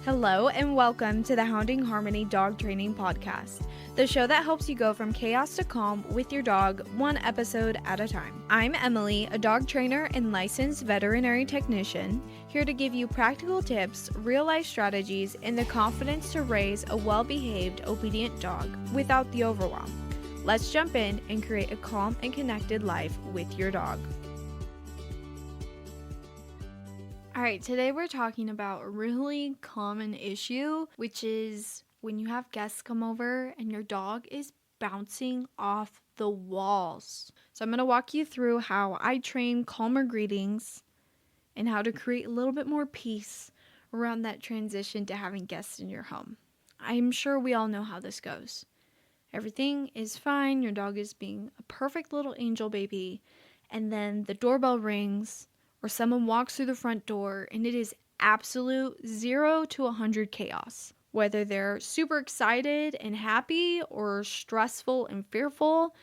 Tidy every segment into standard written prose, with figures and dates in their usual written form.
Hello and welcome to the Hounding Harmony Dog Training Podcast, the show that helps you go from chaos to calm with your dog, one episode at a time. I'm Emily, a dog trainer and licensed veterinary technician, here to give you practical tips, real-life strategies, and the confidence to raise a well-behaved, obedient dog without the overwhelm. Let's jump in and create a calm and connected life with your dog. Alright, today we're talking about a really common issue, which is when you have guests come over and your dog is bouncing off the walls. So I'm going to walk you through how I train calmer greetings and how to create a little bit more peace around that transition to having guests in your home. I'm sure we all know how this goes. Everything is fine, your dog is being a perfect little angel baby, and then the doorbell rings, or someone walks through the front door and it is absolute 0 to 100 chaos. Whether they're super excited and happy or stressful and fearful,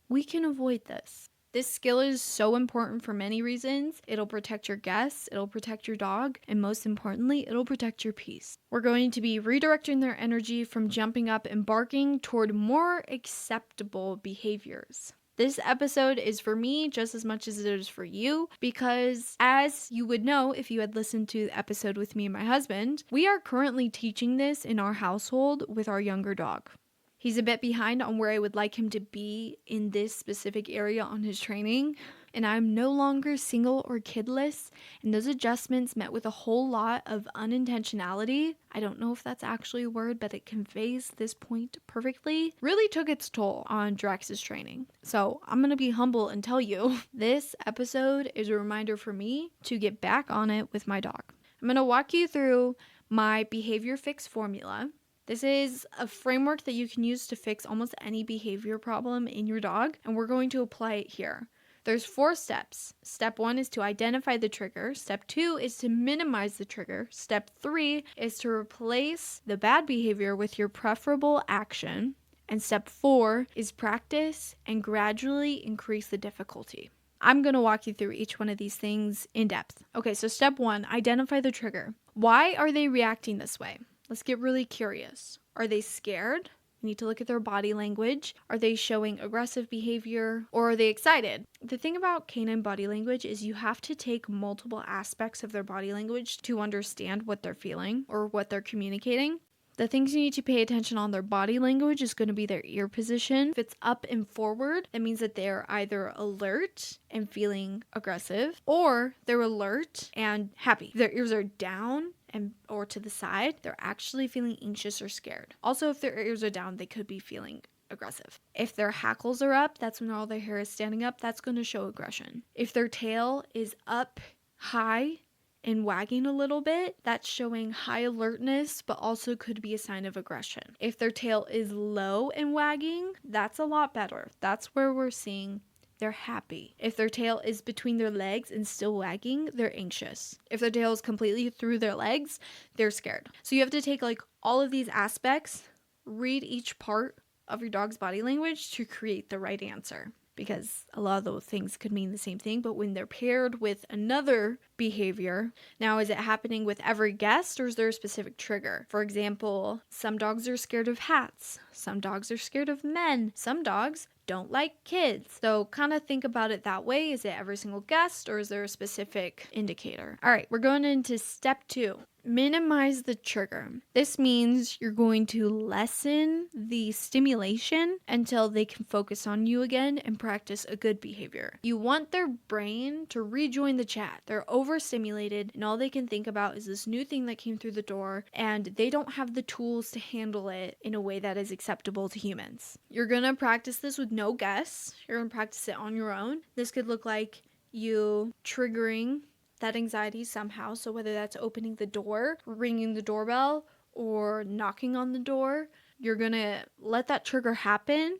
we can avoid this. This skill is so important for many reasons. It'll protect your guests, it'll protect your dog, and most importantly, it'll protect your peace. We're going to be redirecting their energy from jumping up and barking toward more acceptable behaviors. This episode is for me just as much as it is for you because, as you would know if you had listened to the episode with me and my husband, we are currently teaching this in our household with our younger dog. He's a bit behind on where I would like him to be in this specific area on his training, and I'm no longer single or kidless, and those adjustments met with a whole lot of unintentionality. I don't know if that's actually a word, but it conveys this point perfectly. Really took its toll on Drex's training. So I'm going to be humble and tell you, this episode is a reminder for me to get back on it with my dog. I'm going to walk you through my behavior fix formula. This is a framework that you can use to fix almost any behavior problem in your dog, and we're going to apply it here. There's 4 steps. Step 1 is to identify the trigger. Step 2 is to minimize the trigger. Step 3 is to replace the bad behavior with your preferable action. And step 4 is practice and gradually increase the difficulty. I'm going to walk you through each one of these things in depth. Okay, so step 1, identify the trigger. Why are they reacting this way? Let's get really curious. Are they scared? You need to look at their body language. Are they showing aggressive behavior or are they excited? The thing about canine body language is you have to take multiple aspects of their body language to understand what they're feeling or what they're communicating. The things you need to pay attention on their body language is going to be their ear position. If it's up and forward, that means that they're either alert and feeling aggressive or they're alert and happy. If their ears are down or to the side, they're actually feeling anxious or scared. Also, if their ears are down, they could be feeling aggressive. If their hackles are up, that's when all their hair is standing up. That's going to show aggression. If their tail is up high and wagging a little bit, that's showing high alertness, but also could be a sign of aggression. If their tail is low and wagging, that's a lot better. That's where we're seeing they're happy. If their tail is between their legs and still wagging, they're anxious. If their tail is completely through their legs, they're scared. So you have to take all of these aspects, read each part of your dog's body language to create the right answer. Because a lot of those things could mean the same thing, but when they're paired with another behavior, now is it happening with every guest or is there a specific trigger? For example, some dogs are scared of hats. Some dogs are scared of men. Some dogs don't like kids. So kind of think about it that way. Is it every single guest or is there a specific indicator? All right, we're going into step 2. Minimize the trigger. This means you're going to lessen the stimulation until they can focus on you again and practice a good behavior. You want their brain to rejoin the chat. They're overstimulated and all they can think about is this new thing that came through the door and they don't have the tools to handle it in a way that is acceptable to humans. You're going to practice this with no guests. You're going to practice it on your own. This could look like you triggering that anxiety somehow. So whether that's opening the door, ringing the doorbell, or knocking on the door, you're going to let that trigger happen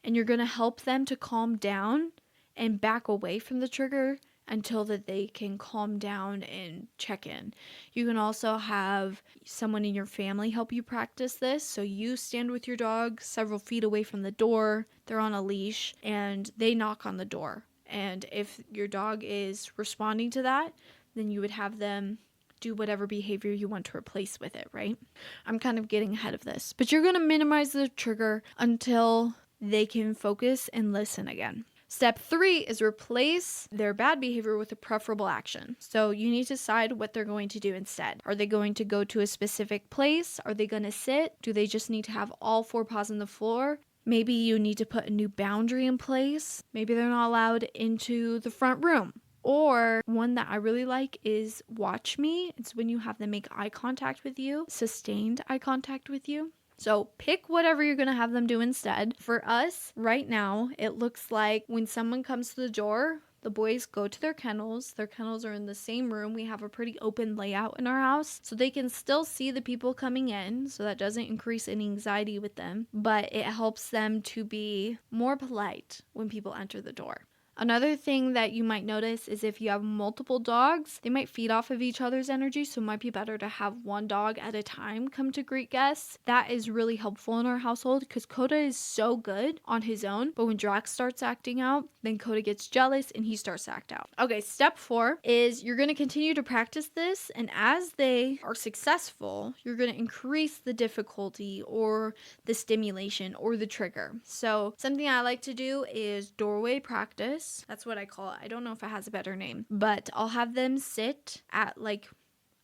and you're going to help them to calm down and back away from the trigger until that they can calm down and check in. You can also have someone in your family help you practice this. So you stand with your dog several feet away from the door, they're on a leash, and they knock on the door. And if your dog is responding to that, then you would have them do whatever behavior you want to replace with it, right? I'm kind of getting ahead of this, but you're going to minimize the trigger until they can focus and listen again. Step 3 is replace their bad behavior with a preferable action. So you need to decide what they're going to do instead. Are they going to go to a specific place? Are they going to sit? Do they just need to have all 4 paws on the floor? Maybe you need to put a new boundary in place. Maybe they're not allowed into the front room. Or one that I really like is watch me. It's when you have them make eye contact with you, sustained eye contact with you. So pick whatever you're going to have them do instead. For us, right now, it looks like when someone comes to the door, the boys go to their kennels. Their kennels are in the same room. We have a pretty open layout in our house, so they can still see the people coming in, so that doesn't increase any anxiety with them, but it helps them to be more polite when people enter the door. Another thing that you might notice is if you have multiple dogs, they might feed off of each other's energy, so it might be better to have one dog at a time come to greet guests. That is really helpful in our household because Coda is so good on his own, but when Drax starts acting out, then Coda gets jealous and he starts to act out. Okay, step 4 is you're going to continue to practice this, and as they are successful, you're going to increase the difficulty or the stimulation or the trigger. So something I like to do is doorway practice. That's what I call it. I don't know if it has a better name, but I'll have them sit at like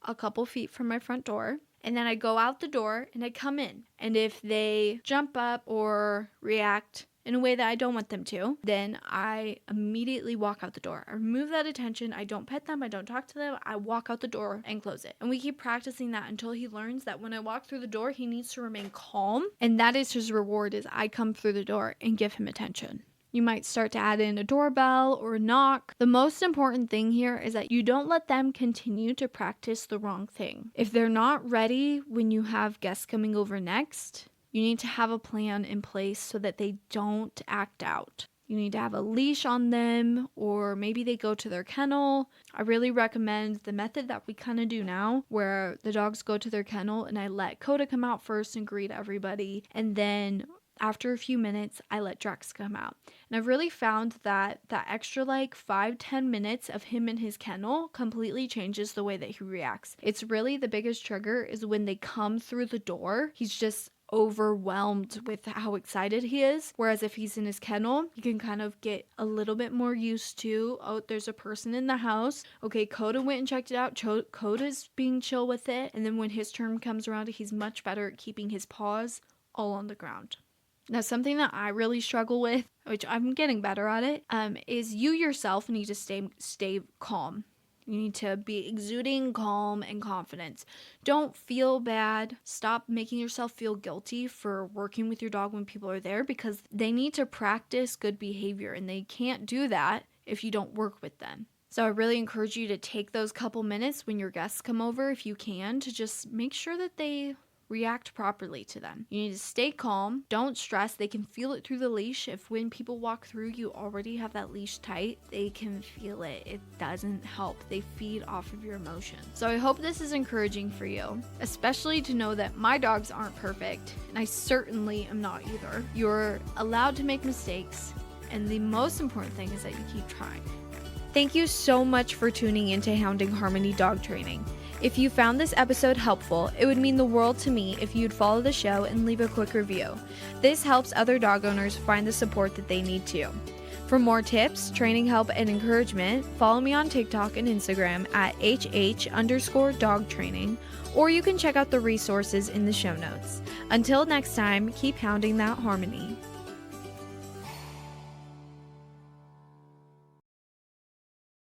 a couple feet from my front door, and then I go out the door and I come in. And if they jump up or react in a way that I don't want them to, then I immediately walk out the door. I remove that attention. I don't pet them. I don't talk to them. I walk out the door and close it. And we keep practicing that until he learns that when I walk through the door, he needs to remain calm. And that is his reward, is I come through the door and give him attention. You might start to add in a doorbell or a knock. The most important thing here is that you don't let them continue to practice the wrong thing. If they're not ready when you have guests coming over next, you need to have a plan in place so that they don't act out. You need to have a leash on them, or maybe they go to their kennel. I really recommend the method that we kind of do now, where the dogs go to their kennel and I let Coda come out first and greet everybody, and then after a few minutes, I let Drax come out. And I've really found that that extra like 5-10 minutes of him in his kennel completely changes the way that he reacts. It's really the biggest trigger is when they come through the door. He's just overwhelmed with how excited he is. Whereas if he's in his kennel, you can kind of get a little bit more used to, oh, there's a person in the house. Okay, Coda went and checked it out. Coda's being chill with it. And then when his turn comes around, he's much better at keeping his paws all on the ground. Now, something that I really struggle with, which I'm getting better at it, is you yourself need to stay calm. You need to be exuding calm and confidence. Don't feel bad. Stop making yourself feel guilty for working with your dog when people are there, because they need to practice good behavior, and they can't do that if you don't work with them. So I really encourage you to take those couple minutes when your guests come over, if you can, to just make sure that they react properly to them. You need to stay calm. Don't stress. They can feel it through the leash. If when people walk through, you already have that leash tight, they can feel it. It doesn't help. They feed off of your emotions. So I hope this is encouraging for you, especially to know that my dogs aren't perfect, and I certainly am not either. You're allowed to make mistakes, and the most important thing is that you keep trying. Thank you so much for tuning into Hounding Harmony Dog Training. If you found this episode helpful, it would mean the world to me if you'd follow the show and leave a quick review. This helps other dog owners find the support that they need too. For more tips, training help, and encouragement, follow me on TikTok and Instagram at HH_dog training, or you can check out the resources in the show notes. Until next time, keep hounding that harmony.